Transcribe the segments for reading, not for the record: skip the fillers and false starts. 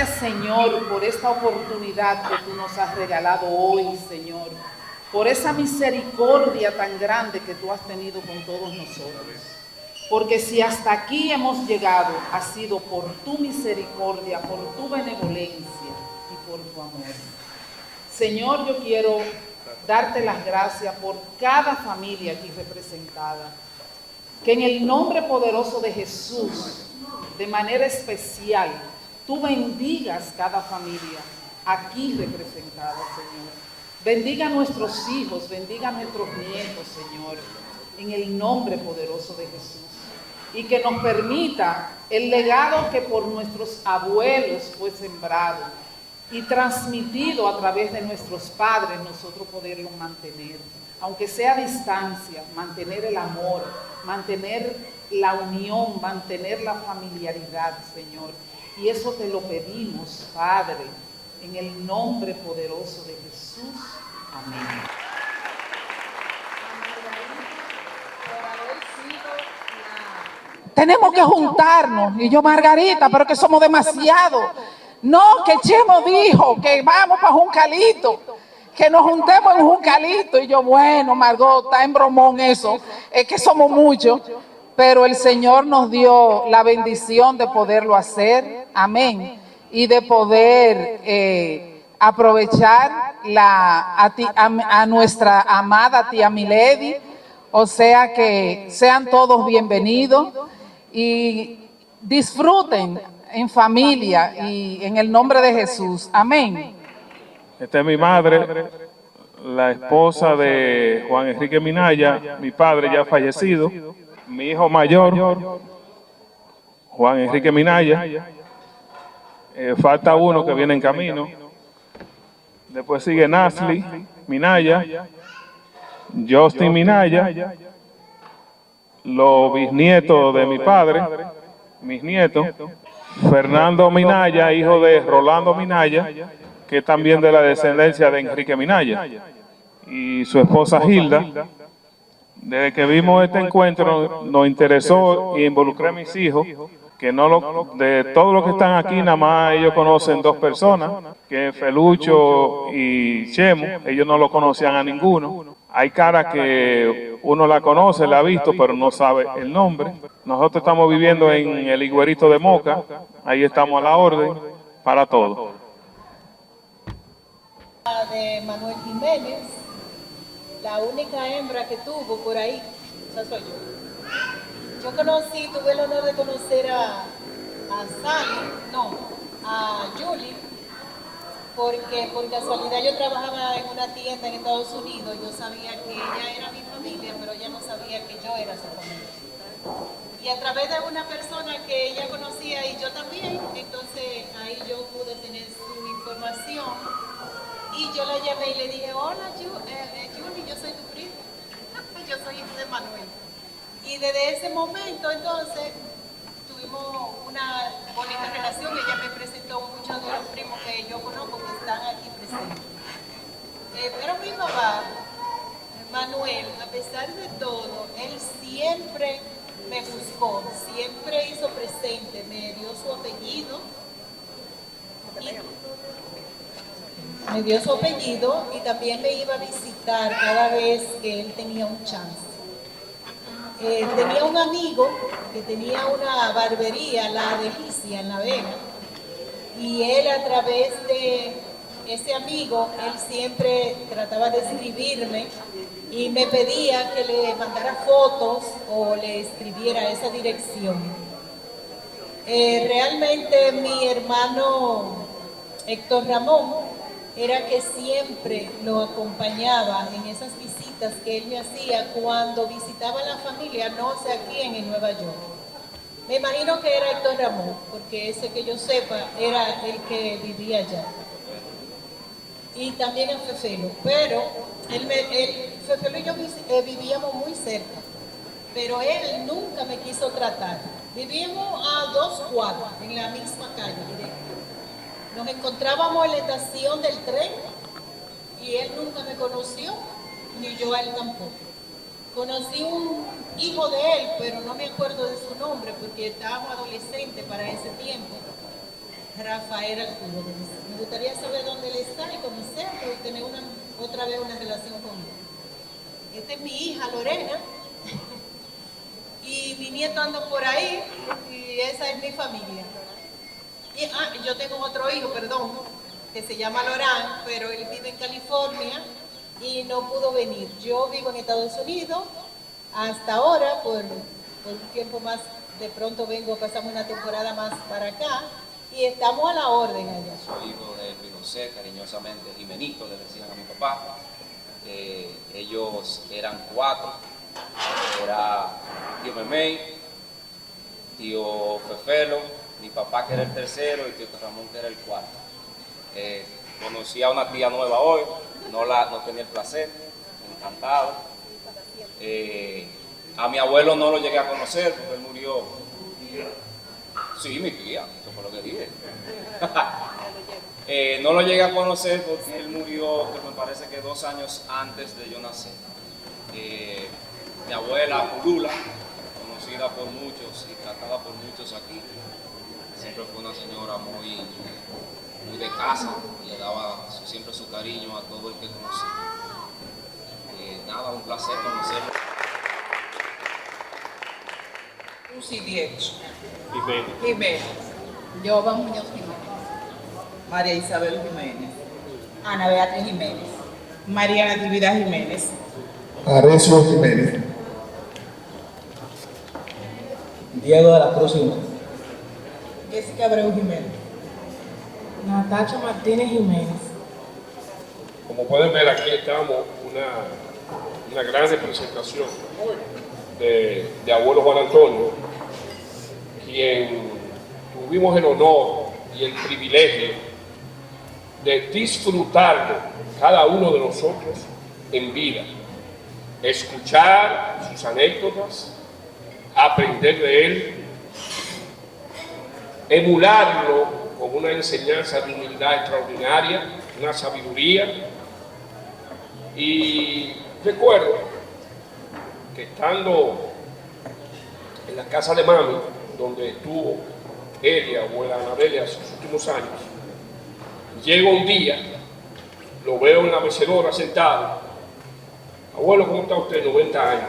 Gracias, Señor, por esta oportunidad que tú nos has regalado hoy, Señor, por esa misericordia tan grande que tú has tenido con todos nosotros. Porque si hasta aquí hemos llegado, ha sido por tu misericordia, por tu benevolencia y por tu amor. Señor, yo quiero darte las gracias por cada familia aquí representada. Que en el nombre poderoso de Jesús, de manera especial, tú bendigas cada familia aquí representada, Señor. Bendiga a nuestros hijos, bendiga a nuestros nietos, Señor, en el nombre poderoso de Jesús. Y que nos permita el legado que por nuestros abuelos fue sembrado y transmitido a través de nuestros padres, nosotros poderlo mantener. Aunque sea a distancia, mantener el amor, mantener la unión, mantener la familiaridad, Señor. Y eso te lo pedimos, Padre, en el nombre poderoso de Jesús. Amén. Tenemos que juntarnos. Y yo, Margarita, pero que somos demasiados. No, que Chemo dijo que vamos para Juncalito, que nos juntemos en Juncalito. Y yo, bueno, Margot, está en bromón eso, es que somos muchos. Pero el Señor nos dio la bendición de poderlo hacer, amén, y de poder aprovechar a nuestra amada tía Milady. O sea que sean todos bienvenidos y disfruten en familia y en el nombre de Jesús, amén. Esta es mi madre, la esposa de Juan Enrique Minaya, mi padre ya fallecido. Mi hijo mayor, Juan Enrique Minaya, falta uno que viene en camino. Después sigue Nasli Minaya, Justin Minaya, los bisnietos de mi padre, mis nietos, Fernando Minaya, hijo de Rolando Minaya, que es también de la descendencia de Enrique Minaya, y su esposa Hilda. Desde que vimos este encuentro nos interesó y involucré a mis hijos, que de todos los que están aquí, nada más ellos conocen dos personas, que es Felucho y Chemo. Ellos no lo conocían a ninguno. Hay caras que uno la conoce, la ha visto, pero no sabe el nombre. Nosotros estamos viviendo en el Higuerito de Moca, ahí estamos a la orden para todo. De Manuel Jiménez, la única hembra que tuvo por ahí, esa soy yo. Yo tuve el honor de conocer a Julie, porque por casualidad yo trabajaba en una tienda en Estados Unidos. Yo sabía que ella era mi familia, pero ella no sabía que yo era su familia. Y a través de una persona que ella conocía y yo también, entonces ahí yo pude tener su información. Y yo la llamé y le dije, hola Julie, yo soy tu prima, yo soy hija de Manuel. Y desde ese momento entonces tuvimos una bonita relación. Ella me presentó muchos de los primos que yo conozco que están aquí presentes. Pero mi papá, Manuel, a pesar de todo, él siempre me buscó, siempre hizo presente, me dio su apellido. Y también me iba a visitar cada vez que él tenía un chance. Tenía un amigo que tenía una barbería, La Delicia, en La Vega, y él a través de ese amigo, él siempre trataba de escribirme y me pedía que le mandara fotos o le escribiera esa dirección. Realmente mi hermano Héctor Ramón era que siempre lo acompañaba en esas visitas que él me hacía cuando visitaba a la familia, no sé a quién en Nueva York. Me imagino que era Héctor Ramón, porque ese que yo sepa era el que vivía allá. Y también en Fefelo, pero Fefelo y yo vivíamos muy cerca, pero él nunca me quiso tratar. Vivíamos a 2 cuadras, en la misma calle, directa. Nos encontrábamos en la estación del tren y él nunca me conoció, ni yo a él tampoco. Conocí un hijo de él, pero no me acuerdo de su nombre porque estábamos adolescentes para ese tiempo. Rafael Arturo. Me gustaría saber dónde él está y conocerlo y tener otra vez una relación con él. Esta es mi hija Lorena y mi nieto anda por ahí y esa es mi familia. Y yo tengo otro hijo, perdón, que se llama Lorán, pero él vive en California y no pudo venir. Yo vivo en Estados Unidos hasta ahora por un tiempo más. De pronto vengo, pasamos una temporada más para acá y estamos a la orden allá. Soy hijo de Luis José, cariñosamente Jimenito, le decían a mi papá. Ellos eran 4, era tío Memey, tío Fefelo, mi papá que era el tercero y tío Ramón que era el 4. Conocí a una tía nueva hoy, no tenía el placer, encantado. A mi abuelo no lo llegué a conocer porque él murió. Sí, mi tía, eso fue lo que dije. No lo llegué a conocer porque él murió, que me parece que 2 años antes de yo nacer. Mi abuela Purula, conocida por muchos y tratada por muchos aquí, siempre fue una señora muy de casa y le daba siempre su cariño a todo el que conocía. Nada, un placer conocerlo. Lucy Diez. Jiménez. Yoba Muñoz Jiménez. María Isabel Jiménez. Ana Beatriz Jiménez. María Natividad Jiménez. Arecio Jiménez. Diego de la Cruz Jiménez. Jessica Abreu Jiménez. Natacha Martínez Jiménez. Como pueden ver, aquí estamos una gran representación de abuelo Juan Antonio, quien tuvimos el honor y el privilegio de disfrutarlo cada uno de nosotros en vida, escuchar sus anécdotas, aprender de él, emularlo con una enseñanza de humildad extraordinaria, una sabiduría. Y recuerdo que estando en la casa de mami, donde estuvo él y abuela Anabelia sus últimos años, llego un día, lo veo en la mecedora sentado. Abuelo, ¿cómo está usted? 90 años.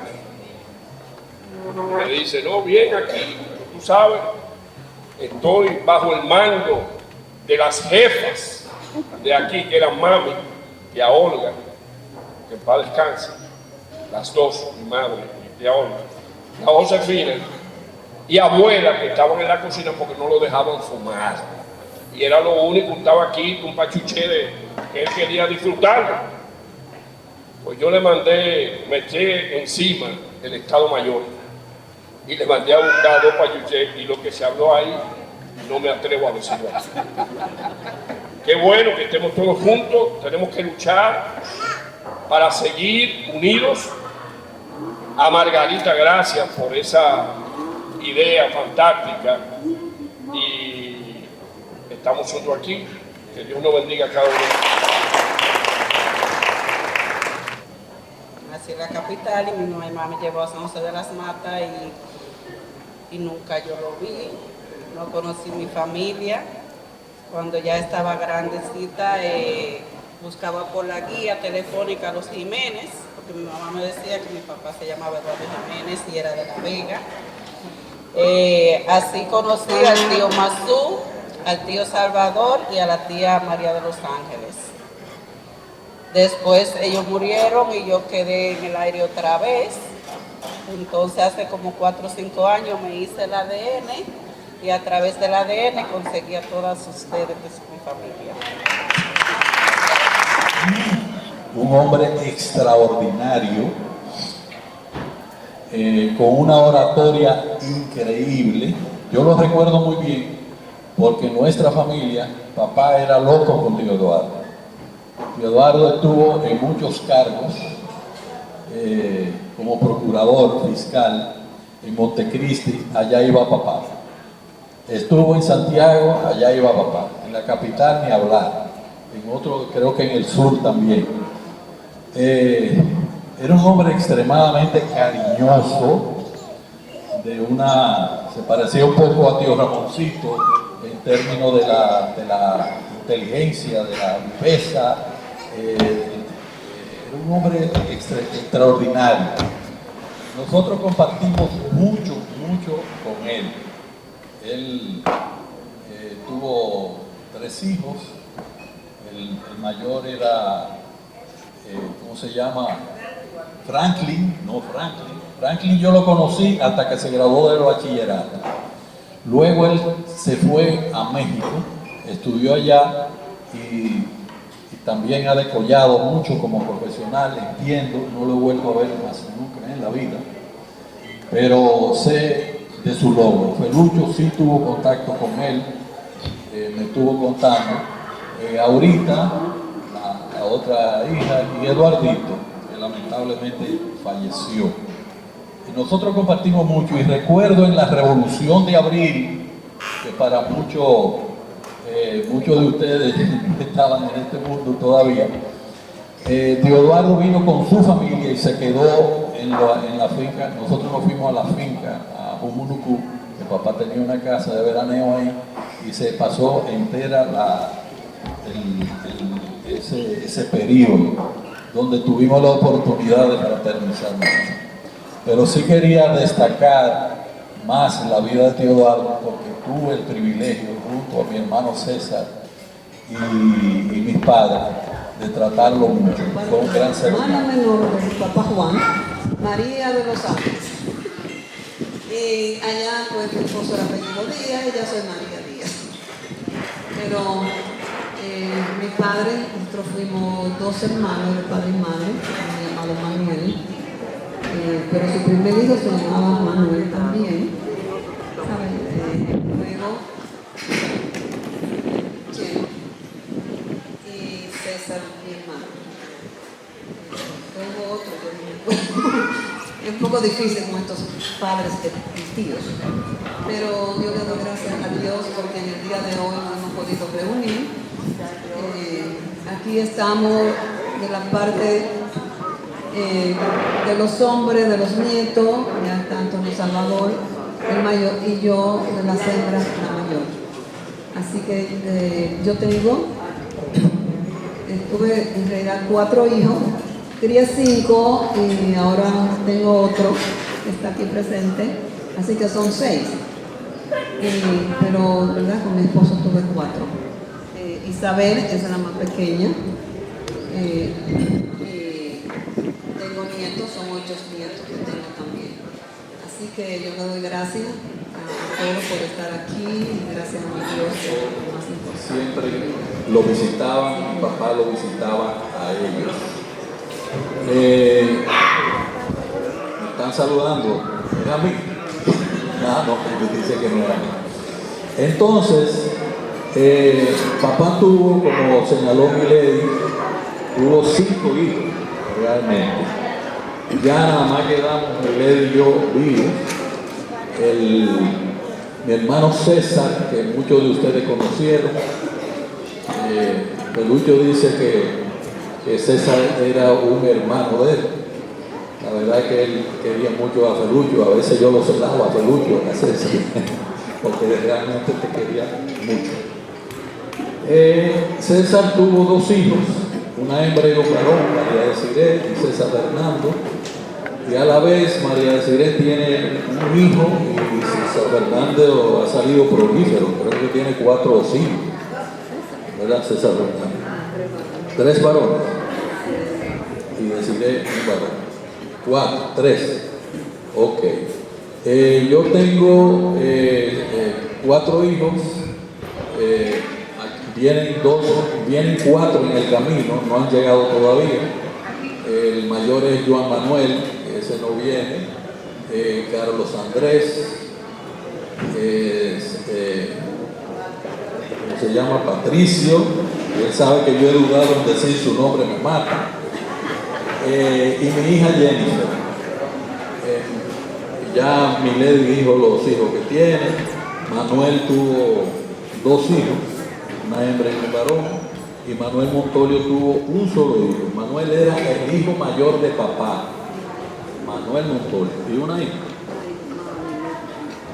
Me dice, no, bien aquí, tú sabes, estoy bajo el mando de las jefas de aquí, que eran mami y a Olga, que en paz descanse, las dos, mi madre y a Olga, la Josefina y abuela, que estaban en la cocina porque no lo dejaban fumar. Y era lo único, estaba aquí, un pachuché que él quería disfrutar. Pues yo le mandé, me eché encima el Estado Mayor y le mandé a buscar 2 pachuchés y lo que se habló ahí no me atrevo a decirlo. Qué bueno que estemos todos juntos, tenemos que luchar para seguir unidos. A Margarita, gracias por esa idea fantástica y estamos juntos aquí. Que Dios nos bendiga a cada uno. Nací en la capital y mi mamá me llevó a San José de las Matas y nunca yo lo vi. No conocí mi familia. Cuando ya estaba grandecita, buscaba por la guía telefónica a los Jiménez, porque mi mamá me decía que mi papá se llamaba Eduardo Jiménez y era de La Vega. Así conocí al tío Mazú, al tío Salvador y a la tía María de los Ángeles. Después ellos murieron y yo quedé en el aire otra vez. Entonces hace como 4 o 5 años me hice el ADN y a través del ADN conseguí a todas ustedes de mi familia. Un hombre extraordinario, con una oratoria increíble. Yo lo recuerdo muy bien porque en nuestra familia papá era loco con tío Eduardo. Tío Eduardo estuvo en muchos cargos como procurador fiscal en Montecristi, allá iba papá. Estuvo en Santiago, allá iba papá. En la capital ni hablar. En otro, creo que en el sur también. Era un hombre extremadamente cariñoso, se parecía un poco a tío Ramoncito en términos de la inteligencia, de la viveza. Era un hombre extraordinario. Nosotros compartimos mucho con él. Él tuvo 3 hijos. El mayor era, ¿cómo se llama? Franklin. Franklin yo lo conocí hasta que se graduó del bachillerato. Luego él se fue a México, estudió allá y también ha decollado mucho como profesional, entiendo, no lo he vuelto a ver más nunca en la vida, pero sé de su logro. Felucho sí tuvo contacto con él, me estuvo contando. Ahorita, la otra hija, y Eduardito, que lamentablemente falleció. Y nosotros compartimos mucho, y recuerdo en la Revolución de Abril, que para muchos de ustedes estaban en este mundo todavía, Tío Eduardo vino con su familia y se quedó en la finca. Nosotros nos fuimos a la finca, a Jumunucú, que papá tenía una casa de veraneo ahí, y se pasó entera ese periodo, donde tuvimos la oportunidad de fraternizarnos. Pero sí quería destacar más la vida de Tío Eduardo, porque tuve el privilegio, junto a mi hermano César y mis padres, de tratarlo mucho. Fue un gran ser humano. Hermana menor de mi papá Juan, María de los Ángeles. Y allá, pues, mi esposo era apellido Díaz y yo soy María Díaz. Pero mi padre, nosotros fuimos 2 hermanos, de padre y madre, mi llamado Manuel. Pero su primer hijo se llamaba Manuel también. Luego, y César, mi hermano. Luego otro, yo no me acuerdo. Es un poco difícil con estos padres y tíos. Pero yo le doy gracias a Dios porque en el día de hoy nos hemos podido reunir. Aquí estamos de la parte de los hombres, de los nietos, ya está Antonio Salvador, el mayor, y yo de las hembras, la mayor. Así que yo tuve en realidad 4 hijos, quería 5 y ahora tengo otro que está aquí presente, así que son 6. Pero, ¿verdad? Con mi esposo tuve 4. Isabel, esa es la más pequeña. Tengo nietos, son 8 nietos que tengo también. Así que yo le doy gracias a todos por estar aquí y gracias a mi Dios por lo más importante. Siempre lo visitaban, mi papá lo visitaba a ellos. Me están saludando, ¿es a mí? No, dice que no era a mí. Entonces, papá tuvo, como señaló Milady, tuvo 5 hijos realmente. Ya nada más quedamos Milady y yo vivos. Mi hermano César, que muchos de ustedes conocieron, Felucho dice que César era un hermano de él. La verdad es que él quería mucho a Felucho, a veces yo lo celaba a Felucho, a César, porque realmente te quería mucho. César tuvo 2 hijos, una hembra y un varón, María Desiré y César Fernando, y a la vez María Desiré tiene un hijo y César Fernando ha salido prolífero, creo que tiene 4 o 5, ¿verdad? César Fernando. 3 varones y Desiré un varón. 3. Ok. Yo tengo 4 hijos. Vienen 4 en el camino, no han llegado todavía. El mayor es Joan Manuel, que ese no viene. Carlos Andrés, ¿cómo se llama? Patricio. Él sabe que yo he dudado en decir su nombre, me mata. Y mi hija Jennifer. Ya Milady dijo los hijos que tiene. Manuel tuvo 2 hijos, una hembra y un varón, y Manuel Montolio tuvo un solo hijo. Manuel era el hijo mayor de papá, Manuel Montolio, y una hija,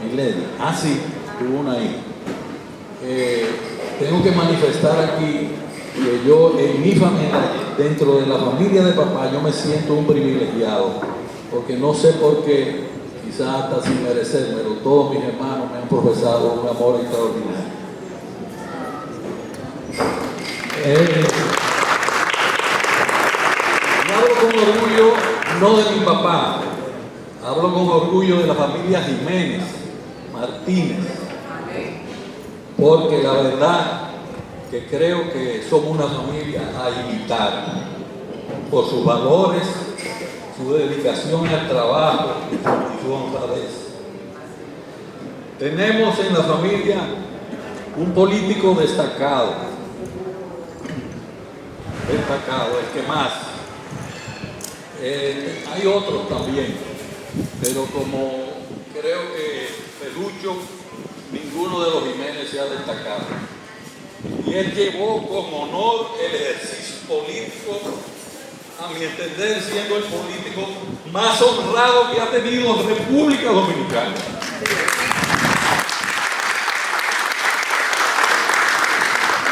Milady. Sí, tuvo una hija. tengo que manifestar aquí que yo en mi familia, dentro de la familia de papá, yo me siento un privilegiado, porque no sé por qué, quizás hasta sin merecérmelo, todos mis hermanos me han profesado un amor extraordinario. Yo hablo con orgullo no de mi papá, hablo con orgullo de la familia Jiménez Martínez, porque la verdad que creo que somos una familia a imitar por sus valores, su dedicación al trabajo y su honradez. Tenemos en la familia un político destacado, el que más. Hay otros también, pero como creo que Pelucho, ninguno de los Jiménez se ha destacado. Y él llevó con honor el ejercicio político, a mi entender, siendo el político más honrado que ha tenido República Dominicana.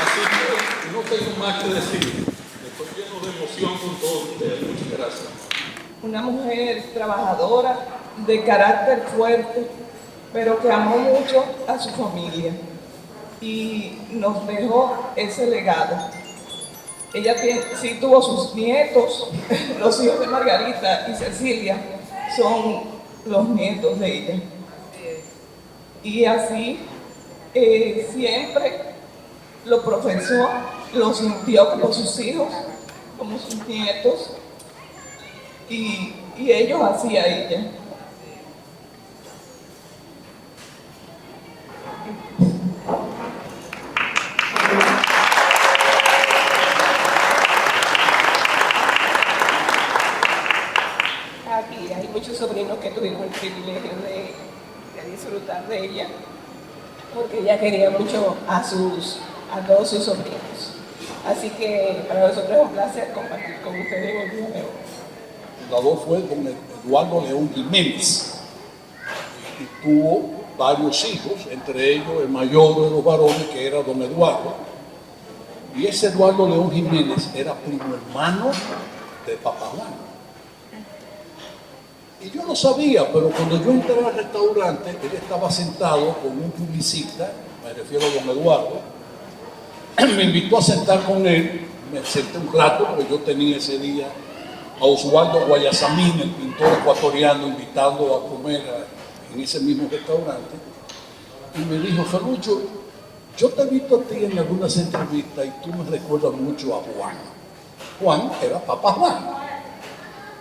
Así que no tengo más que decir. Estoy lleno de emoción con todos ustedes. Muchas gracias. Una mujer trabajadora, de carácter fuerte, pero que amó mucho a su familia y nos dejó ese legado. Ella sí tuvo sus nietos, los hijos de Margarita y Cecilia son los nietos de ella. Y así siempre lo profesó, lo sintió como sus hijos, como sus nietos, y ellos así a ella. Aquí hay muchos sobrinos que tuvimos el privilegio de disfrutar de ella, porque ella quería mucho a todos sus sobrinos. Así que para nosotros es un placer compartir con ustedes el día de hoy. El fundador fue don Eduardo León Jiménez y tuvo varios hijos, entre ellos el mayor de los varones, que era don Eduardo. Y ese Eduardo León Jiménez era primo hermano de Papá Juan. Y yo no sabía, pero cuando yo entré al restaurante, él estaba sentado con un publicista, me refiero a don Eduardo, me invitó a sentar con él, me senté un rato, porque yo tenía ese día a Oswaldo Guayasamín, el pintor ecuatoriano, invitando a comer en ese mismo restaurante, y me dijo: Ferrucho, yo te he visto a ti en algunas entrevistas y tú me recuerdas mucho a Juan. Juan era Papá Juan.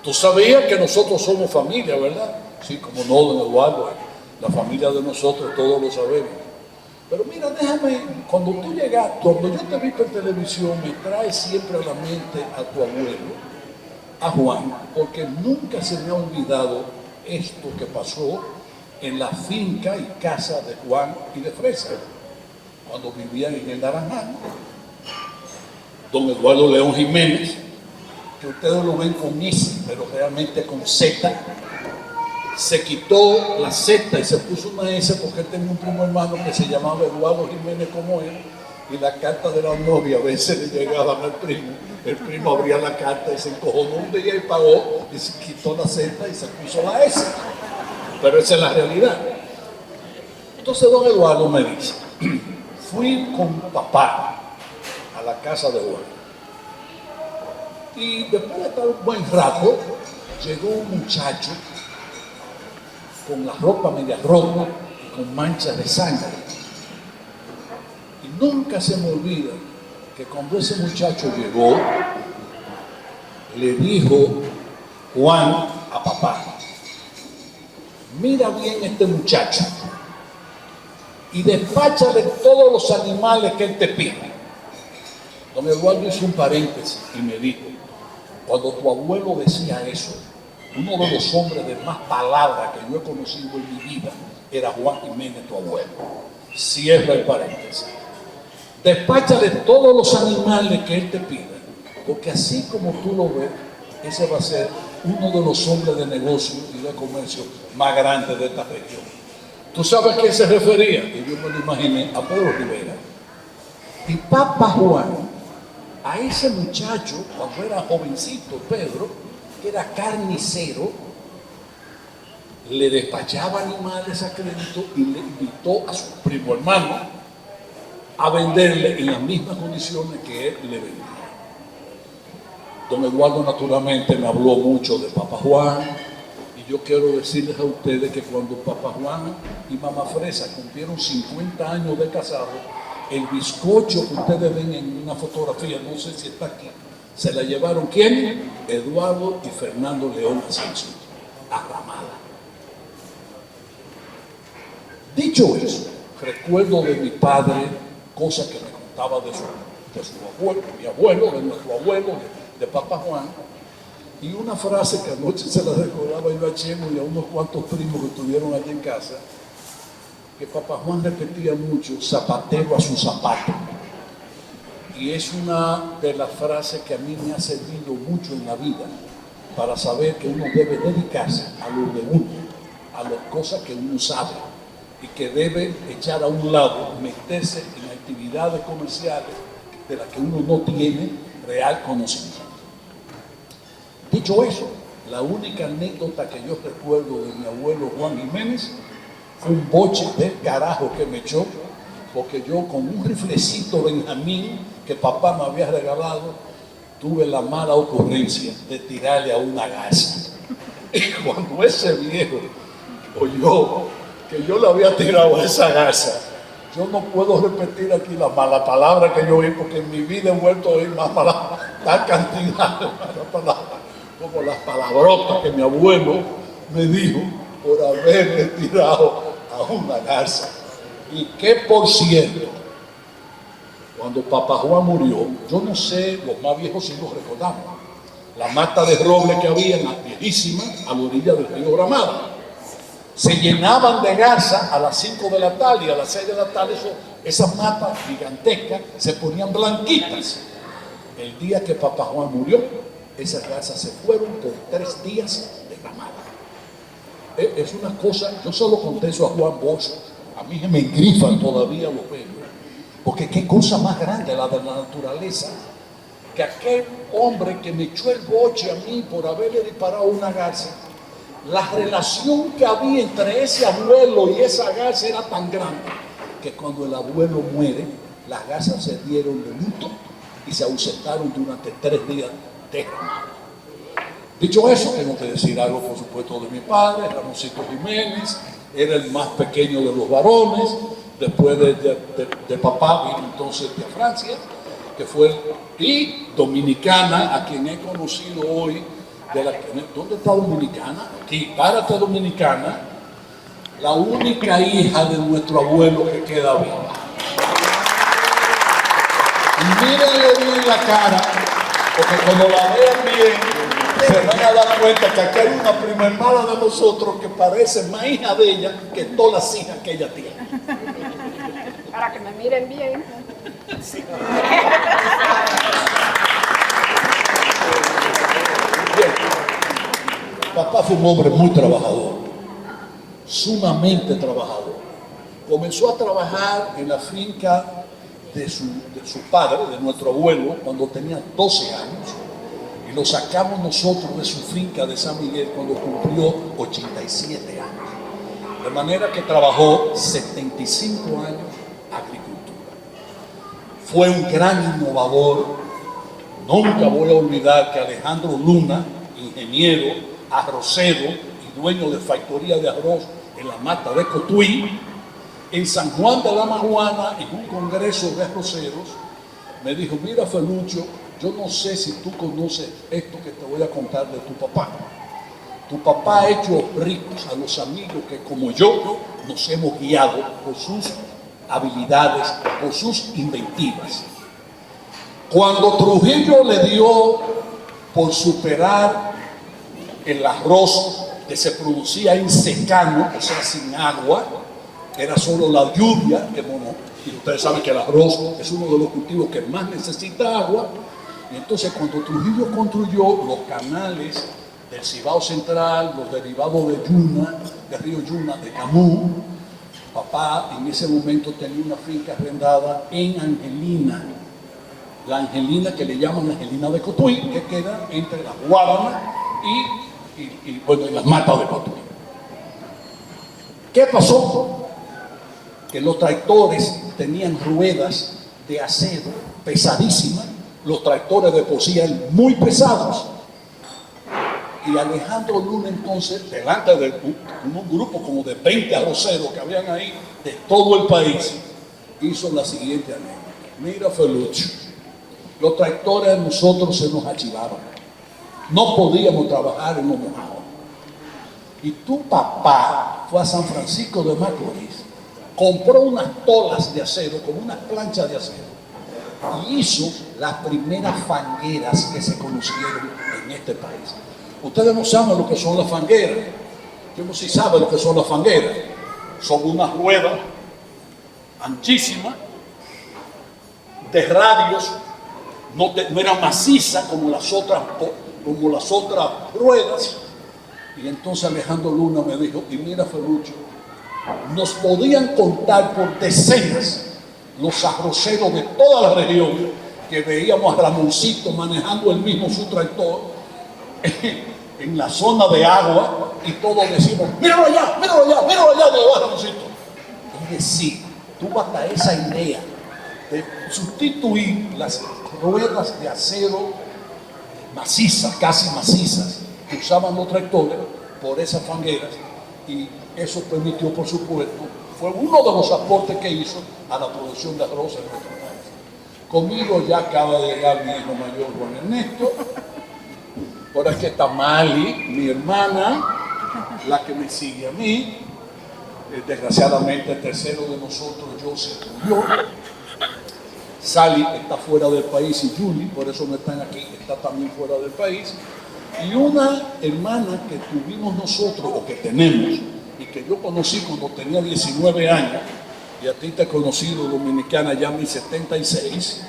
Tú sabías que nosotros somos familia, ¿verdad? Sí, como no, don Eduardo, la familia de nosotros, todos lo sabemos. Pero mira, déjame, cuando tú llegas, cuando yo te he visto en televisión, me trae siempre a la mente a tu abuelo, a Juan, porque nunca se me ha olvidado esto que pasó en la finca y casa de Juan y de Fresa, cuando vivían en el Naranjal. Don Eduardo León Jiménez, que ustedes lo ven con S, pero realmente con Z, se quitó la Z y se puso una S porque él tenía un primo hermano que se llamaba Eduardo Jiménez como él, y la carta de la novia a veces le llegaban al primo. El primo abría la carta y se encojonó un día y pagó, y se quitó la Z y se puso la S. Pero esa es la realidad. Entonces don Eduardo me dice: fui con papá a la casa de Juan. Y después de estar un buen rato, llegó un muchacho con la ropa media rota y con manchas de sangre. Y nunca se me olvida que cuando ese muchacho llegó, le dijo Juan a papá: mira bien este muchacho y despáchale todos los animales que él te pide. Don Eduardo hizo un paréntesis y me dijo: cuando tu abuelo decía eso, uno de los hombres de más palabra que yo he conocido en mi vida era Juan Jiménez, tu abuelo. Cierra el paréntesis. Despáchale todos los animales que él te pida, porque así como tú lo ves, ese va a ser uno de los hombres de negocio y de comercio más grandes de esta región. ¿Tú sabes a quién se refería? Y yo me lo imaginé, a Pedro Rivera. Y Papa Juan, a ese muchacho, cuando era jovencito, Pedro, que era carnicero, le despachaba animales a crédito y le invitó a su primo hermano a venderle en las mismas condiciones que él le vendía. Don Eduardo naturalmente me habló mucho de Papa Juan, y yo quiero decirles a ustedes que cuando Papa Juan y Mamá Fresa cumplieron 50 años de casado, el bizcocho que ustedes ven en una fotografía, no sé si está aquí, se la llevaron ¿quién? Eduardo y Fernando León Asensio, a Ramada. Dicho eso, recuerdo de mi padre cosas que me contaba de su abuelo, mi abuelo, de nuestro abuelo, de Papa Juan, y una frase que anoche se la recordaba yo a Chemo y a unos cuantos primos que estuvieron allí en casa, que Papa Juan repetía mucho: zapatero a su zapato. Y es una de las frases que a mí me ha servido mucho en la vida para saber que uno debe dedicarse a lo de uno, a las cosas que uno sabe, y que debe echar a un lado, meterse en actividades comerciales de las que uno no tiene real conocimiento. Dicho eso, la única anécdota que yo recuerdo de mi abuelo Juan Jiménez fue un boche del carajo que me echó, porque yo con un riflecito Benjamín que papá me había regalado, tuve la mala ocurrencia de tirarle a una garza. Y cuando ese viejo oyó que yo le había tirado a esa garza, yo no puedo repetir aquí la mala palabra que yo oí, porque en mi vida he vuelto a oír más palabras, tal cantidad de malas palabras, como las palabrotas que mi abuelo me dijo por haberle tirado a una garza. Y que, por cierto, cuando Papa Juan murió, yo no sé, los más viejos sí lo recordamos, la mata de roble que había, viejísima, a la orilla del río Gramada, se llenaban de garza a las 5 de la tarde, y a las 6 de la tarde esas matas gigantescas se ponían blanquitas. El día que Papa Juan murió, esas garzas se fueron por 3 días de Gramada. Es una cosa, yo solo conté eso a Juan Bosch, a mí se me engrifan todavía los pelos, porque qué cosa más grande la de la naturaleza, que aquel hombre que me echó el boche a mí por haberle disparado una garza, la relación que había entre ese abuelo y esa garza era tan grande, que cuando el abuelo muere, las garzas se dieron de luto y se ausentaron durante 3 días de Gramada. Dicho eso, tengo que decir algo, por supuesto, de mi padre, Ramoncito Jiménez. Era el más pequeño de los varones. Después de papá vino entonces de Francia, que fue, y dominicana, a quien he conocido hoy. ¿Dónde está Dominicana? Aquí, párate Dominicana, la única hija de nuestro abuelo que queda viva. Y mírenle bien la cara, porque cuando la vean bien, se van a dar cuenta que aquí hay una prima hermana de nosotros que parece más hija de ella que todas las hijas que ella tiene. Para que me miren bien. Sí. Papá fue un hombre muy trabajador, sumamente trabajador. Comenzó a trabajar en la finca de su padre, de nuestro abuelo, cuando tenía 12 años. Y lo sacamos nosotros de su finca de San Miguel cuando cumplió 87 años. De manera que trabajó 75 años agricultura. Fue un gran innovador. Nunca voy a olvidar que Alejandro Luna, ingeniero, arrocero y dueño de factoría de arroz en la mata de Cotuí, en San Juan de la Maguana, en un congreso de arroceros, me dijo: mira, Felucho, yo no sé si tú conoces esto que te voy a contar de tu papá. Tu papá ha hecho ricos a los amigos que, como yo, nos hemos guiado por sus habilidades, por sus inventivas. Cuando Trujillo le dio por superar el arroz que se producía en secano, o sea, sin agua, era solo la lluvia, y ustedes saben que el arroz es uno de los cultivos que más necesita agua. Y entonces, cuando Trujillo construyó los canales del Cibao Central, los derivados de Yuna, del río Yuna, de Camus, Papá en ese momento tenía una finca arrendada en Angelina, la Angelina que le llaman Angelina de Cotuí, que queda entre la Guadana y bueno, las matas de Cotuí. ¿Qué pasó? Que los tractores tenían ruedas de acero pesadísimas, los tractores de por sí eran muy pesados. Y Alejandro Luna entonces, delante de un grupo como de 20 arroceros que habían ahí de todo el país, hizo la siguiente anécdota. Mira, Felucho, los tractores de nosotros se nos achivaban. No podíamos trabajar en lo mojado. Y tu papá fue a San Francisco de Macorís, compró unas tolas de acero con unas planchas de acero y hizo las primeras fangueras que se conocieron en este país. Ustedes no saben lo que son las fangueras. Yo no sé si saben lo que son las fangueras. Son unas ruedas anchísimas de radios, no eran macizas como las otras ruedas. Y entonces Alejandro Luna me dijo, y mira, Felucho, nos podían contar por decenas los arroceros de toda la región que veíamos a Ramoncito manejando el mismo su tractor en la zona de agua y todos decimos, míralo allá, donde va Ramoncito. Es decir, tuvo hasta esa idea de sustituir las ruedas de acero macizas, casi macizas, que usaban los tractores por esas fangueras, y eso permitió, por supuesto, fue uno de los aportes que hizo a la producción de arroz en nuestro país. Conmigo ya acaba de llegar mi hijo mayor, Juan Ernesto. Por aquí está Mali, mi hermana, la que me sigue a mí. Desgraciadamente el tercero de nosotros, José, murió. Sally está fuera del país y Julie, por eso no están aquí, está también fuera del país. Y una hermana que tuvimos nosotros, o que tenemos, y que yo conocí cuando tenía 19 años, y a ti te he conocido, dominicana, ya en 76,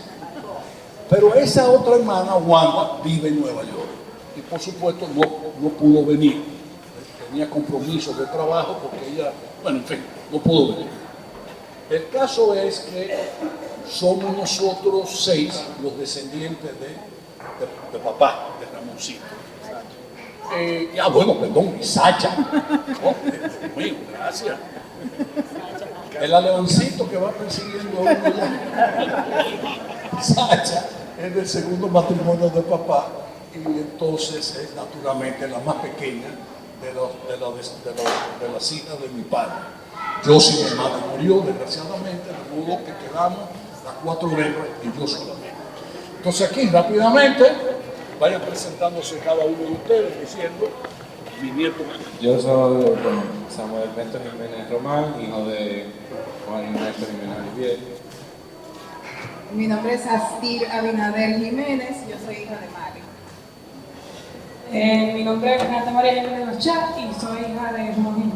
pero esa otra hermana, Wanda, vive en Nueva York. Y por supuesto no pudo venir. Tenía compromisos de trabajo porque ella, bueno, en fin, no pudo venir. El caso es que somos nosotros 6 los descendientes de papá, de Ramoncito. Bueno, perdón, y Sacha. Oh, mío, gracias. El aleoncito que va persiguiendo a uno ya. Sacha es del segundo matrimonio de papá y entonces es naturalmente la más pequeña de las hijas de mi padre. Yo, si mi madre murió, desgraciadamente, de modo que quedamos las 4 hembras y yo solamente. Entonces aquí, rápidamente, vayan presentándose cada uno de ustedes diciendo mi nieto. Yo soy Samuel Ernesto Jiménez Román, hijo de Juan Ernesto Jiménez Olivier. Mi nombre es Astir Abinader Jiménez, yo soy hija de Mari. Mi nombre es Renata María Jiménez Ochat y soy hija de Juan Jiménez.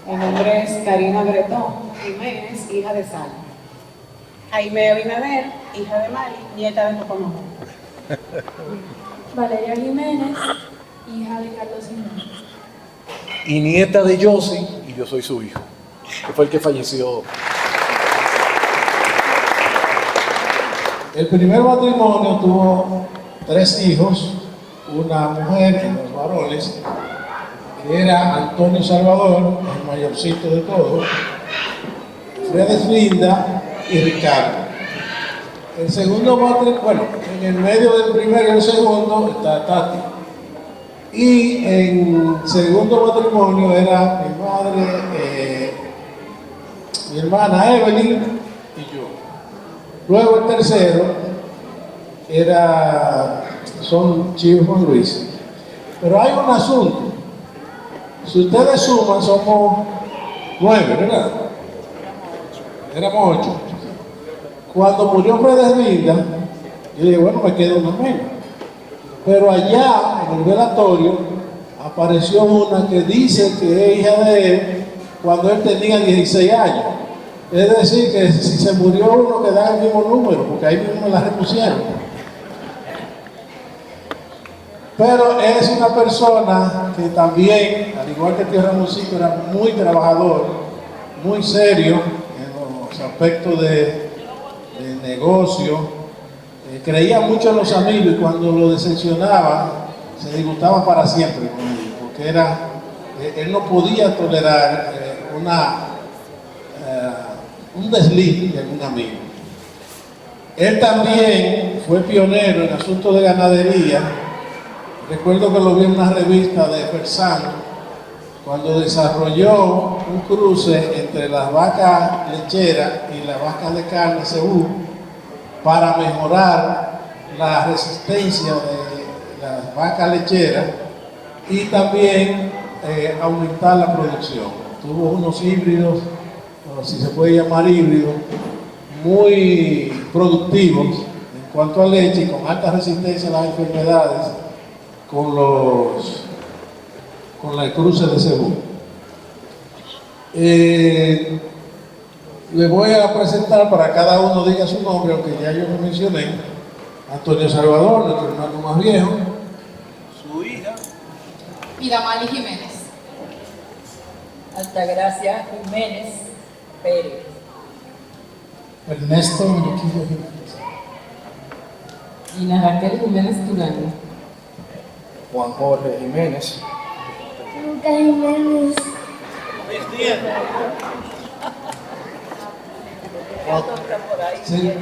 Mi nombre es Karina Bretón Jiménez, hija de Sal. Jaime Abinader, hija de Mari, nieta de Papá Mamá. Valeria Jiménez, hija de Carlos Jiménez. Y nieta de Yossi, y yo soy su hijo, que fue el que falleció. El primer matrimonio tuvo 3 hijos, una mujer y 2 varones, que era Antonio Salvador, el mayorcito de todos, Fredes Linda y Ricardo. El segundo matrimonio, bueno, en el medio del primero y el segundo está Tati. Y en segundo matrimonio era mi madre, mi hermana Evelyn y yo. Luego el tercero son Chivo y Juan Luis. Pero hay un asunto. Si ustedes suman, somos 9, ¿verdad? Éramos 8. Cuando murió Fredes Linda, yo dije, bueno, me quedo una menos. Pero allá, en el velatorio, apareció una que dice que es hija de él cuando él tenía 16 años. Es decir, que si se murió uno, que da el mismo número, porque ahí mismo me la repusieron. Pero él es una persona que también, al igual que tío Ramoncito, era muy trabajador, muy serio en los aspectos de negocio. Creía mucho en los amigos y cuando lo decepcionaba, se disgustaba para siempre con ellos, porque él no podía tolerar un desliz de un amigo. Él también fue pionero en asuntos de ganadería. Recuerdo que lo vi en una revista de Fersán, cuando desarrolló un cruce entre las vacas lecheras y las vacas de carne cebú para mejorar la resistencia de las vacas lecheras y también aumentar la producción. Tuvo unos híbridos, o si se puede llamar híbridos, muy productivos en cuanto a leche y con alta resistencia a las enfermedades con la cruce de cebú. Le voy a presentar para cada uno diga su nombre, aunque ya yo lo mencioné. Antonio Salvador, nuestro hermano más viejo. Su hija. Idamali Jiménez. Altagracia Jiménez Pérez. Ernesto Enriquillo Jiménez. Ina Raquel Jiménez Turano. Juan Jorge Jiménez. Lucas Jiménez. Sí.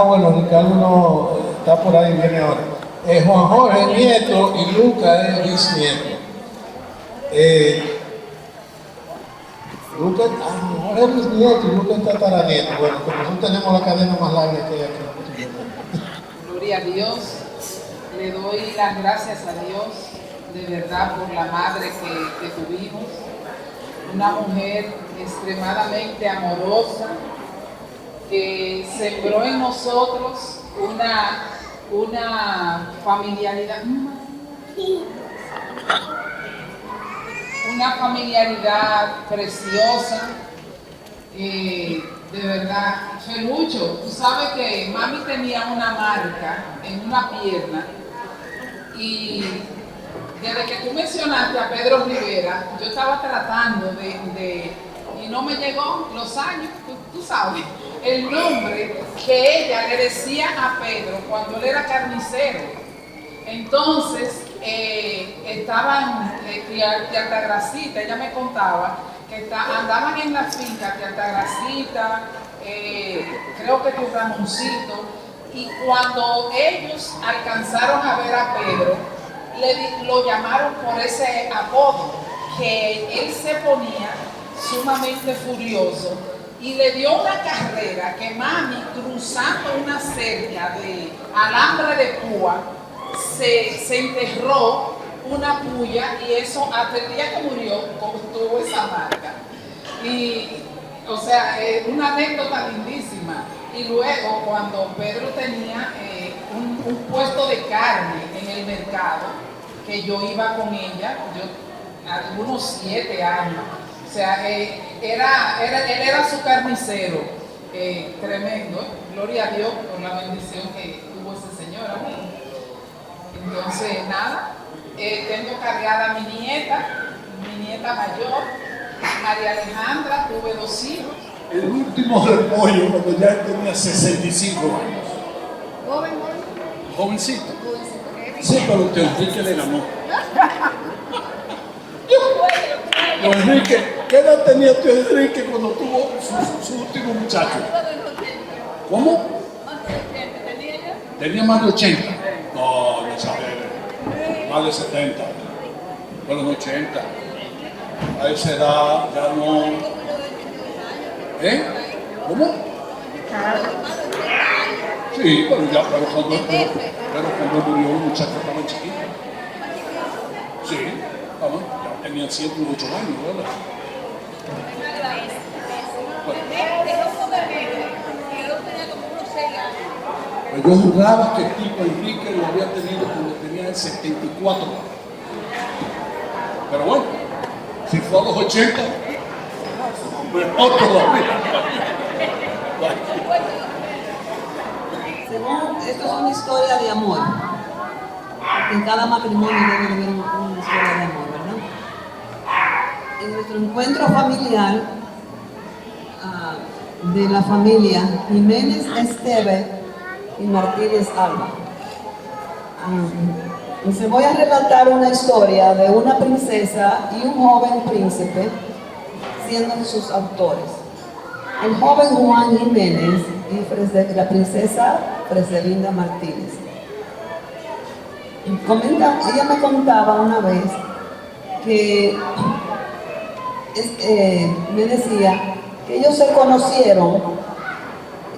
Bueno, Ricardo no está por ahí, viene ahora. Juan Jorge nieto y Lucas es bisnieto. Lucas, Juan Jorge es bisnieto y Lucas es tataranieto. Bueno, pero nosotros tenemos la cadena más larga que hay aquí. Gloria a Dios, le doy las gracias a Dios de verdad por la madre que tuvimos, una mujer extremadamente amorosa, que sembró en nosotros una familiaridad, preciosa, de verdad. Felucho, tú sabes que mami tenía una marca en una pierna y desde que tú mencionaste a Pedro Rivera, yo estaba tratando y no me llegó los años, tú sabes, el nombre que ella le decía a Pedro cuando él era carnicero. Entonces, estaban de Altagracita, ella me contaba que andaban en la finca de Altagracita, creo que tu Ramoncito, y cuando ellos alcanzaron a ver a Pedro, lo llamaron por ese apodo, que él se ponía sumamente furioso y le dio una carrera que mami, cruzando una cerca de alambre de púa, se enterró una puya y eso hasta el día que murió tuvo esa marca. Y, o sea, una anécdota lindísima. Y luego, cuando Pedro tenía un puesto de carne en el mercado, que yo iba con ella, algunos 7 años. O sea, él era su carnicero, tremendo. Gloria a Dios por la bendición que tuvo ese señor. Entonces, nada, tengo cargada a mi nieta mayor, María Alejandra, tuve 2 hijos. El último repollo cuando ya tenía 65 años. Jovencito. Sí, pero Teo Enrique le ganó. Teo Enrique, ¿qué edad tenía Teo Enrique cuando tuvo su último muchacho? ¿Cómo? ¿Tenía más de 80? No, no sabe. Más de 70. Bueno, no 80. A esa edad ya no. ¿Cómo? Sí, pero cuando murió el muchacho estaba chiquito. Sí, ya tenían 108 años, ¿verdad? Pero yo juraba que Tito Enrique lo había tenido cuando tenía 74 años. Pero bueno, si fue a los 80, otro esto es una historia de amor. porque en cada matrimonio debe haber una historia de amor, ¿verdad? En nuestro encuentro familiar de la familia Jiménez Esteve y Martínez Alba. Les voy a relatar una historia de una princesa y un joven príncipe, siendo sus autores. El joven Juan Jiménez y la princesa Freselinda Martínez. Ella me contaba una vez que me decía que ellos se conocieron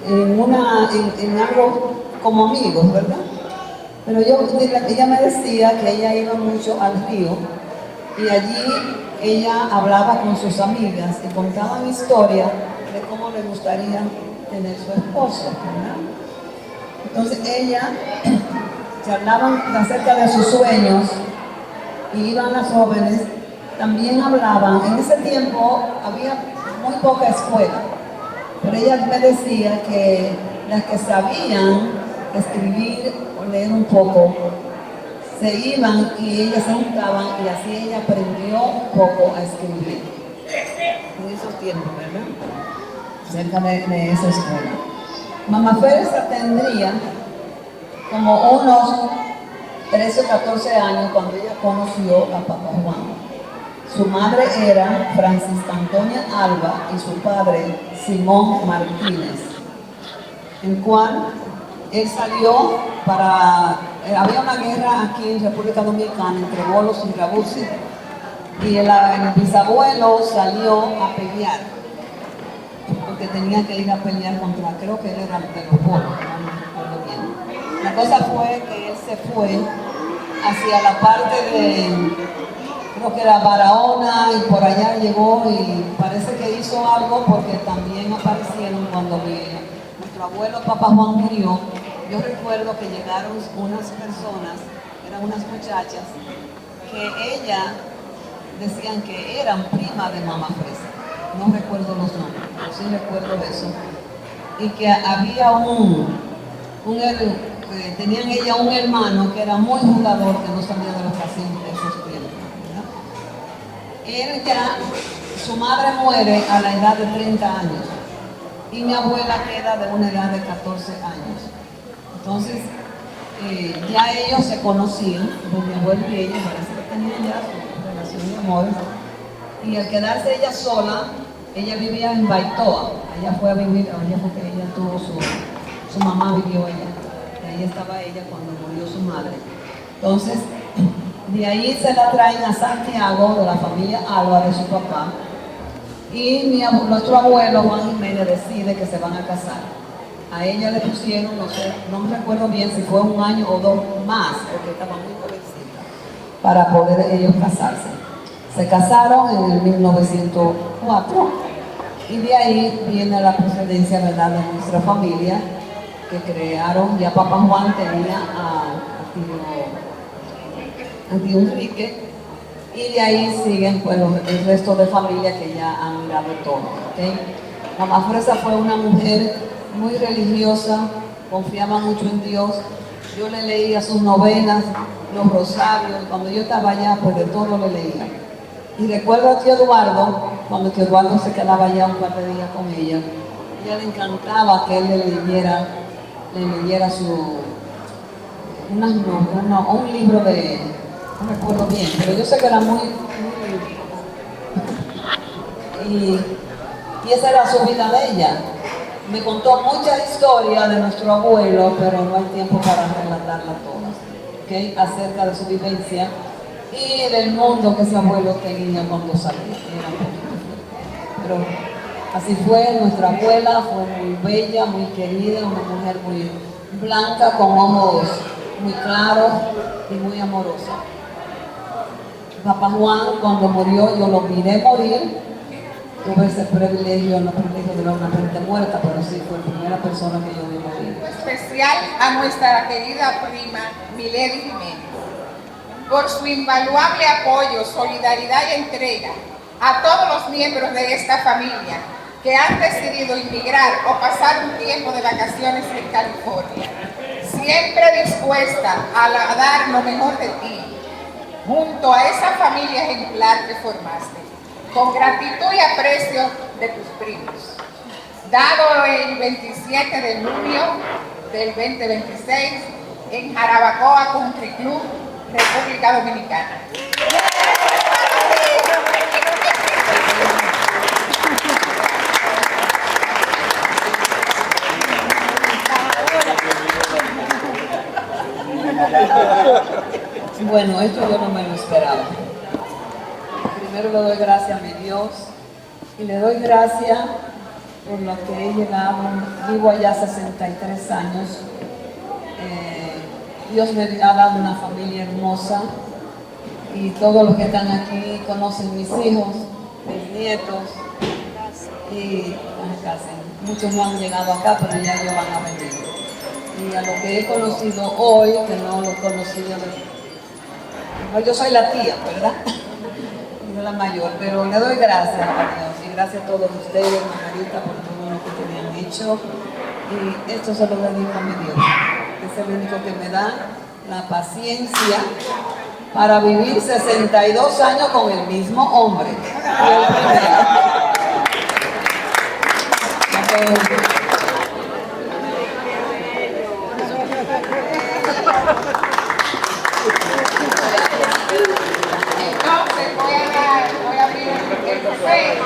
en algo como amigos, ¿verdad? Pero ella me decía que ella iba mucho al río y allí ella hablaba con sus amigas y contaban historias de cómo le gustaría tener su esposo, ¿verdad? Entonces ella charlaban acerca de sus sueños y iban las jóvenes, también hablaban. En ese tiempo había muy poca escuela, pero ella me decía que las que sabían escribir o leer un poco se iban y ellas se juntaban y así ella aprendió un poco a escribir en esos tiempos, ¿verdad? Cerca de esa escuela. Mamá Feresa tendría como unos 13 o 14 años cuando ella conoció a Papá Juan. Su madre era Francisca Antonia Alba y su padre Simón Martínez, el cual él salió había una guerra aquí en República Dominicana entre bolos y rabusis, y el bisabuelo salió a pelear, porque tenía que ir a pelear contra, creo que él era de los bolos, no recuerdo bien. La cosa fue que él se fue hacia la parte de, creo que era Barahona, y por allá llegó y parece que hizo algo porque también aparecieron cuando nuestro abuelo Papá Juan murió. Yo recuerdo que llegaron unas personas, eran unas muchachas, que ella decían que eran prima de Mamá Fresa. No recuerdo los nombres, pero sí recuerdo eso. Y que había tenían ella un hermano que era muy jugador, que no sabía de los casinos de esos tiempos, ¿verdad? Su madre muere a la edad de 30 años y mi abuela queda de una edad de 14 años. Entonces, ya ellos se conocían, mi abuelo y ella, parece que tenían ya su relación de amor. Y al quedarse ella sola, ella vivía en Baitoa. Ella fue a vivir, allá porque ella tuvo su mamá vivió allá. Y ahí estaba ella cuando murió su madre. Entonces, de ahí se la traen a Santiago, de la familia Alba, de su papá. Y nuestro abuelo Juan Jiménez decide que se van a casar. A ella le pusieron, no me recuerdo bien si fue un año o dos más, porque estaba muy jovencita, para poder ellos casarse. Se casaron en el 1904 y de ahí viene la procedencia, ¿verdad?, de nuestra familia, que crearon. Ya Papá Juan tenía a tío Enrique, y de ahí siguen pues, el resto de familia que ya han mirado todo, ¿okay? Mamá Fresa fue una mujer muy religiosa, confiaba mucho en Dios. Yo le leía sus novenas, los rosarios, cuando yo estaba allá, pues de todo le leía. Y recuerdo a tío Eduardo, cuando tío Eduardo se quedaba allá un par de días con ella le encantaba que él le leyera un libro de, no recuerdo bien, pero yo sé que era muy y esa era su vida de ella. Me contó muchas historias de nuestro abuelo, pero no hay tiempo para relatarlas todas, ¿okay? Acerca de su vivencia y del mundo que ese abuelo tenía cuando salió. Era un poquito fuerte. Pero así fue, nuestra abuela fue muy bella, muy querida, una mujer muy blanca, con ojos muy claros y muy amorosa. Papá Juan, cuando murió, yo lo miré morir. Tuve ese privilegio, no privilegio de ver una gente muerta, pero sí fue la primera persona que yo vi morir. Especial a nuestra querida prima Milady Jiménez, por su invaluable apoyo, solidaridad y entrega a todos los miembros de esta familia que han decidido inmigrar o pasar un tiempo de vacaciones en California. siempre dispuesta a dar lo mejor de ti, junto a esa familia ejemplar que formaste, con gratitud y aprecio de tus primos. Dado el 27 de junio del 2026 en Jarabacoa Country Club, República Dominicana. Bueno, esto yo no me lo esperaba. Primero le doy gracias a mi Dios y le doy gracias por lo que he llegado. Vivo allá 63 años. Dios me ha dado una familia hermosa y todos los que están aquí conocen mis hijos, mis nietos y muchos no han llegado acá, pero ya ellos van a venir. Y a lo que he conocido hoy, que no lo conocí yo soy la tía, ¿verdad? Yo la mayor, pero le doy gracias a Dios y gracias a todos ustedes, Margarita, por todo lo que me han hecho. Y esto se lo dedico a mi Dios, que es el único que me da la paciencia para vivir 62 años con el mismo hombre. Entonces voy a abrir el café,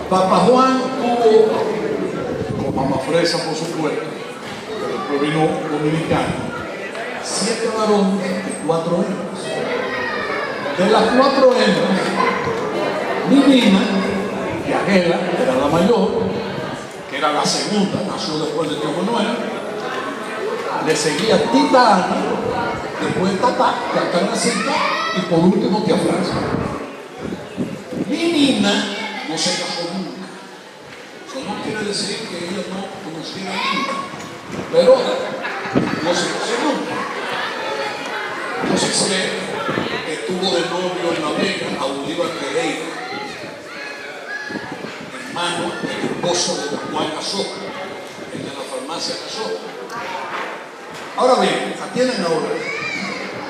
Papá Juan tuvo, con mamá Fresa por supuesto, que después vino dominicano, 7 varones y 4 hembras. De las 4 hembras, Nina, Yagela, que era la mayor, que era la segunda, nació después de Tío Manuel, le seguía Tita Ana, después Tata, Catanacita y por último Tía Francia. Mi Nina no se casó nunca. Eso no quiere decir que ella no conociera a Nina, pero no se casó nunca. Yo sí sé que estuvo de novio en La Vega a Bolívar Pereira, hermano del esposo de Juan Casoca, el de la farmacia Casoca. Ahora bien, atienden ahora.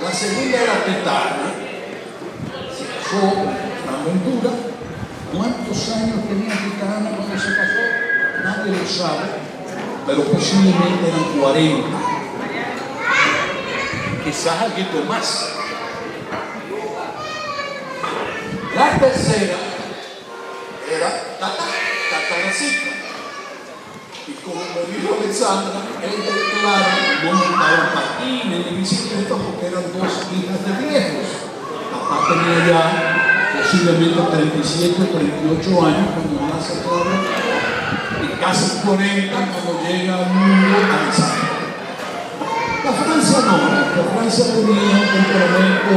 La segunda era Tetana, se casó con Ventura. ¿Cuántos años tenía Tetana cuando se casó? Nadie lo sabe, pero posiblemente eran 40. Quizás algo más. La tercera era Tatanacita. Y como me dijo Alexandra, ella y Clara no montaban patines ni bicicletas porque eran 2 hijas de viejos. Papá tenía ya posiblemente 37 o 38 años cuando nace Claudia, y casi 40 cuando llega al mundo Alexander. La Francia no, la Francia tenía un temperamento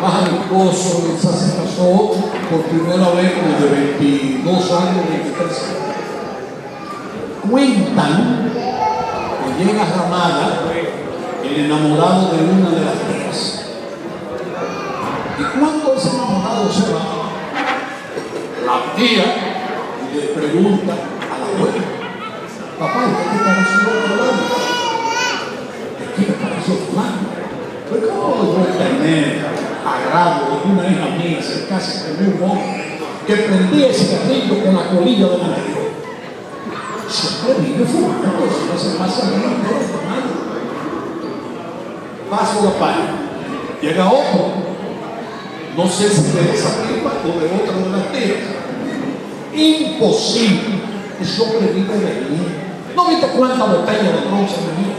más amistoso, esa se casó por primera vez desde 22 años, 23 años. Cuentan que llega a Ramada el enamorado de una de las tres. Y cuando ese enamorado se va, la tía le pregunta a la abuela: papá, ¿qué te pareció fulano? ¿Qué te pareció fulano? Pero ¿cómo yo tener agrado de una hija mía acercarse con un hombre que prendía ese cigarrillo con la colilla de la anterior? Siempre vive fumando, si no se pasa nada, no fumando. Paso la página. Llega otro. No sé si de esa prima o de otra de las tías. Imposible. Eso predica de mí. ¿No viste cuántas botellas de bronce me dio?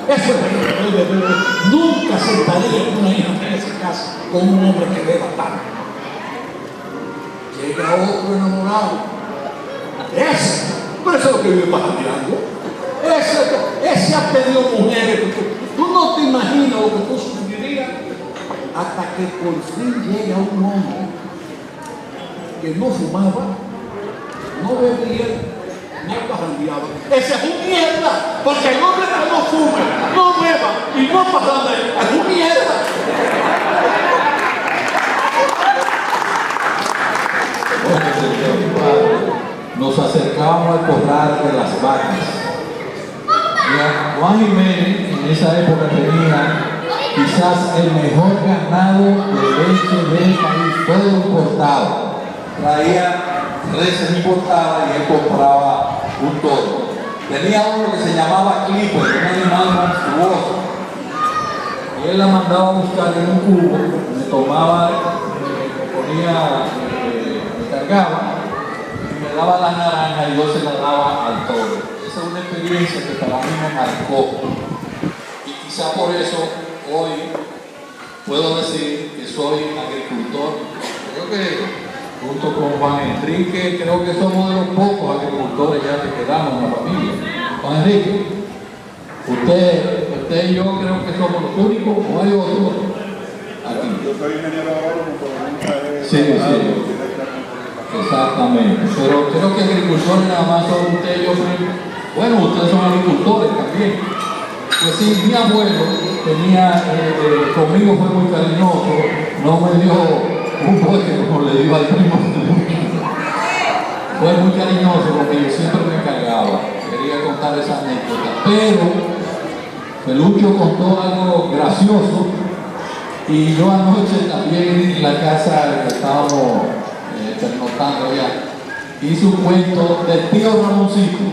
Eso es beber. Nunca sentaría en una hija en esa casa con un hombre que beba tanto. Llega otro enamorado. Ese. Pero eso es lo que vive bajateando. Ese ha pedido mujeres. Tú no te imaginas lo que tú sufrirías hasta que por fin llega un hombre que no fumaba, no bebía, no parrandeaba. Ese es un mierda, porque el hombre que no fume, no beba y no parrandea es un mierda. Nos acercábamos al corral de las vacas. Juan Jiménez en esa época tenía quizás el mejor ganado de leche del país, todo importado. Traía reses importadas y él compraba un toro. Tenía uno que se llamaba Clipper, un animal monstruoso. Y él la mandaba a buscar en un cubo, me tomaba, me ponía, me cargaba, y me daba la naranja y yo se la daba al toro. Esa es una experiencia que para mí me marcó. Y quizá por eso hoy puedo decir que soy agricultor. Creo que junto con Juan Enrique, creo que somos de los pocos agricultores ya que quedamos en la familia. Juan Enrique, usted y yo creo que somos los únicos, o hay otros aquí. Yo soy ingeniero agrónomo, pero nunca he... Sí. Exactamente. Pero creo que agricultores nada más son usted y yo. Bueno, ustedes son agricultores también. Pues sí, mi abuelo tenía, conmigo fue muy cariñoso, no me dio un bote como le dio al primo. Fue muy cariñoso porque yo siempre me encargaba. Quería contar esa anécdota. Pero Pelucho contó algo gracioso y yo anoche también en la casa que estábamos pernoctando allá, hice un cuento del tío Ramoncito.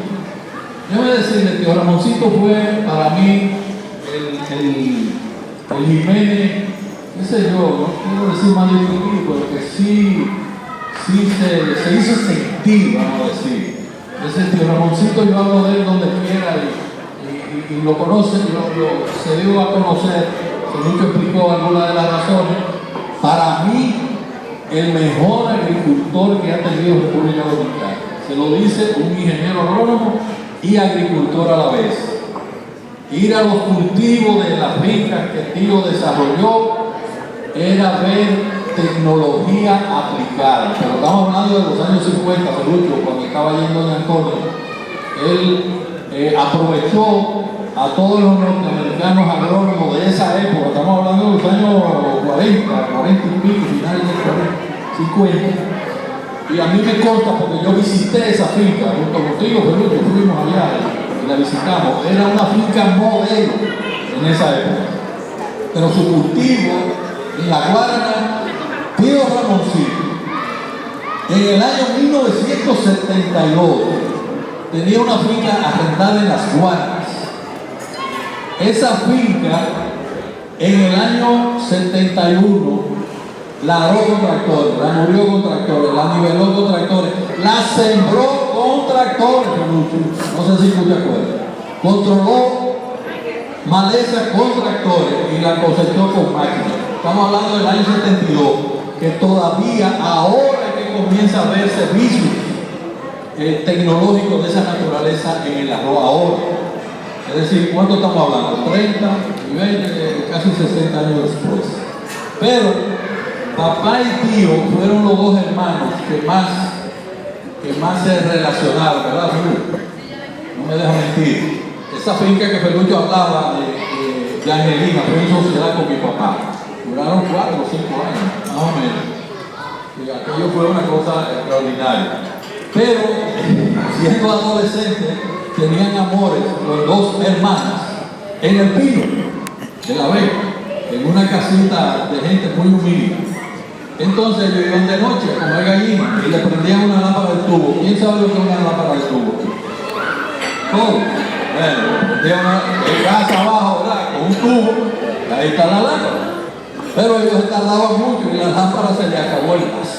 Yo voy a decir, el tío Ramoncito fue para mí el Jiménez, qué sé yo, no quiero decir más de mí, porque sí se hizo sentir, vamos a decir. Ese tío Ramoncito, yo hablo de él donde quiera y lo conocen, se dio a conocer, se mucho explicó algunas de las razones. Para mí, el mejor agricultor que ha tenido República Dominicana. Se lo dice un ingeniero agrónomo y agricultor a la vez. Ir a los cultivos de las fincas que el tío desarrolló era ver tecnología aplicada. Pero estamos hablando de los años 50, Pelucho, cuando estaba yendo en Antonio. Él aprovechó a todos los norteamericanos agrónomos de esa época, estamos hablando de los años 40 y pico, finales de 50. Y a mí me consta, porque yo visité esa finca, junto contigo, Pelucho, fuimos allá y la visitamos. Era una finca modelo en esa época. Pero su cultivo en la Guarana, tío Ramoncito, en el año 1972, tenía una finca arrendada en las Guaranas. Esa finca, en el año 71, la aró con tractores, la murió con tractores, la niveló con tractores, la sembró con tractores, no sé si tú te acuerdas. Controló maleza con tractores y la cosechó con máquinas. Estamos hablando del año 72. que todavía ahora es que comienza a haber servicios tecnológicos de esa naturaleza en el arroz ahora. Es decir, ¿cuánto estamos hablando? 30 y 20, casi 60 años después. Pero papá y tío fueron los dos hermanos que más se relacionaron, ¿verdad, Felucho? No me deja mentir. Esa finca que Felucho hablaba de Angelina fue en sociedad con mi papá. Duraron 4 o 5 años, más o menos. Y aquello fue una cosa extraordinaria. Pero, siendo adolescentes, tenían amores los dos hermanas en el Pino de la Vega, en una casita de gente muy humilde. Entonces ellos iban de noche a comer gallina y le prendían una lámpara de tubo. ¿Quién sabe lo que es una lámpara de tubo? ¿Cómo? Bueno, le prendían una casa abajo, ¿verdad? Con un tubo, y ahí está la lámpara. Pero ellos tardaban mucho y la lámpara se le acabó el gas.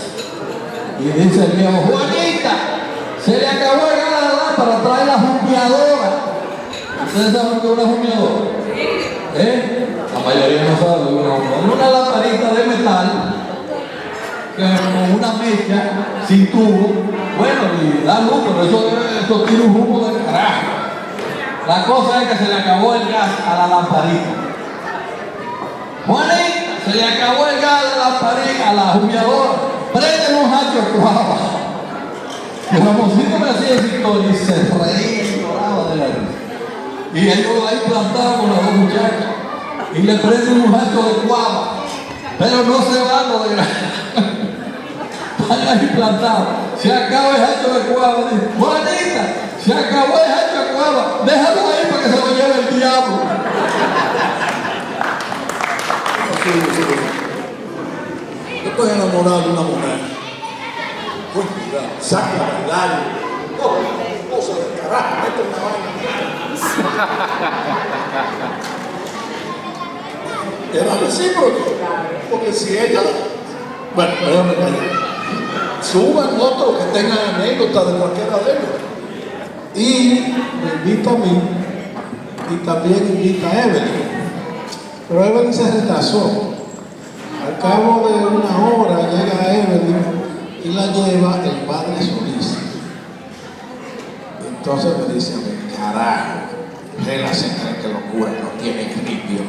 Y dice el viejo, Juanita, se le acabó el gas a la lámpara, trae la jumiadora. ¿Ustedes saben lo que es una jumiadora? La mayoría no sabe lo que es una jumiadora. Una lamparita de metal con una mecha sin tubo, bueno, y da luz, pero eso tiene un humo de carajo. La cosa es que se le acabó el gas a la lamparita. Juanita, se le acabó el gas a la lamparita, a la jumiadora. Prende un hacho de cuava. El Ramoncito me hacía esa historia y se reía y lloraba de la risa. Y ellos ahí plantados con las dos muchachas y le prenden un hacho de cuava, pero no se van los desgraciados. Están ahí plantados. Se acaba el hacho de cuava. Dice, Juanita, se acabó el hacho de cuava. Déjalo ahí para que se lo lleve el diablo. Yo estoy enamorado de una mujer. Uy, saca a bailar. Cosa de carajo, esto es una vaina. Era recíproco. Porque si ella. Bueno, suban otros que tengan anécdotas de cualquiera de ellos. Y me invita a mí y también invita a Evelyn. Pero Evelyn se retrasó. Al cabo de una hora llega Evelyn y la lleva el padre Solís. Entonces me dice, carajo, Rela se cree que locura no tiene equilibrio.